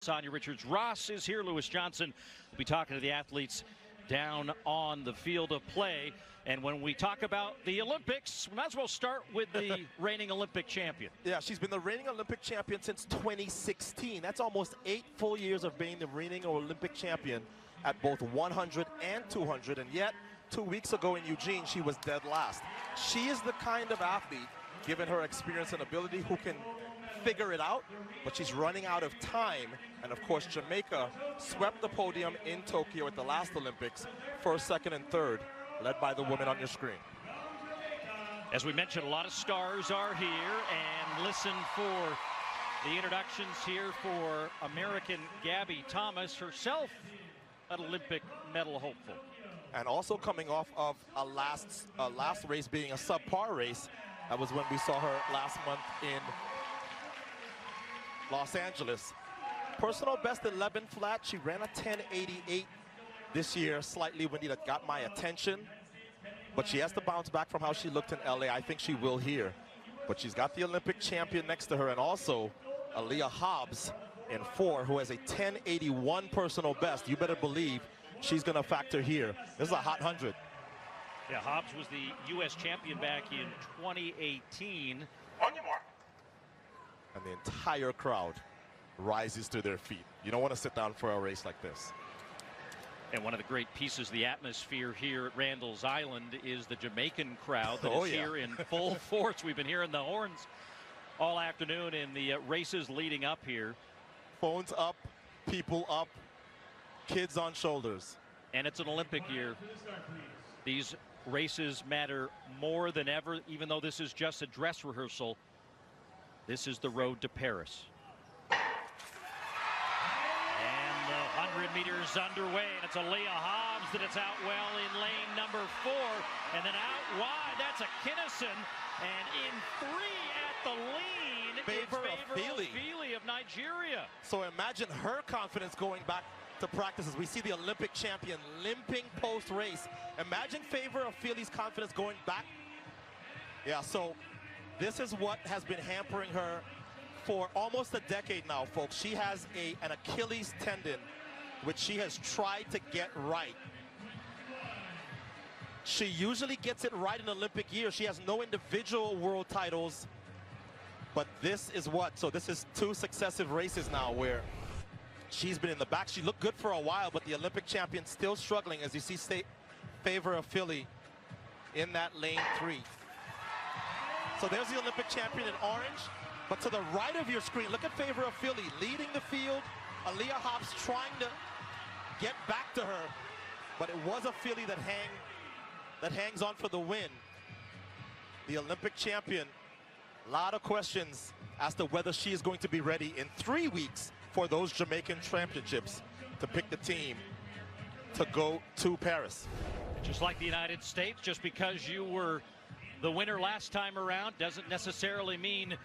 Sonia Richards-Ross is here. Lewis Johnson will be talking to the athletes down on the field of play. And when we talk about the Olympics, we might as well start with the reigning Olympic champion. Yeah, she's been the reigning Olympic champion since 2016. That's almost 8 full years of being the reigning Olympic champion at both 100 and 200. And yet, 2 weeks ago in Eugene, she was dead last. She is the kind of athlete, given her experience and ability, who can figure it out, but she's running out of time. And of course, Jamaica swept the podium in Tokyo at the last Olympics, first, second, and third, led by the women on your screen. As we mentioned, a lot of stars are here, and listen for the introductions here for American Gabby Thomas, herself an Olympic medal hopeful. And also coming off of a last race being a subpar race. That was when we saw her last month in Los Angeles. Personal best 11 flat. She ran a 10.88 this year, slightly windy, that got my attention. But she has to bounce back from how she looked in LA. I think she will here. But she's got the Olympic champion next to her, and also Aaliyah Hobbs in 4, who has a 10.81 personal best. You better believe she's going to factor here. This is a hot 100. Yeah, Hobbs was the U.S. champion back in 2018. On your mark. And the entire crowd rises to their feet. You don't want to sit down for a race like this. And one of the great pieces of the atmosphere here at Randall's Island is the Jamaican crowd that is here in full force. We've been hearing the horns all afternoon in the races leading up here. Phones up, people up, kids on shoulders. And it's an Olympic year. These races matter more than ever, even though this is just a dress rehearsal. This is the road to Paris. And the 100 meters underway, and it's Aaliyah Hobbs that it's out well in lane number 4, and then out wide, that's a Kinnison, and in 3 at the lean, Favour Ofili of Nigeria. So imagine her confidence going back to practices. We see the Olympic champion limping post-race. Imagine Favour Ofili's confidence going back. Yeah, so this is what has been hampering her for almost a decade now, folks. She has an Achilles tendon, which she has tried to get right. She usually gets it right in Olympic year. She has no individual world titles, but this is what? So this is 2 successive races now where she's been in the back. She looked good for a while, but the Olympic champion still struggling, as you see Favour Ofili in that lane 3. So there's the Olympic champion in orange. But to the right of your screen, look at Favour Ofili leading the field. Aaliyah Hobbs trying to get back to her. But it was Ofili that hangs on for the win. The Olympic champion. A lot of questions as to whether she is going to be ready in 3 weeks for those Jamaican championships to pick the team to go to Paris. Just like the United States, just because you were the winner last time around doesn't necessarily mean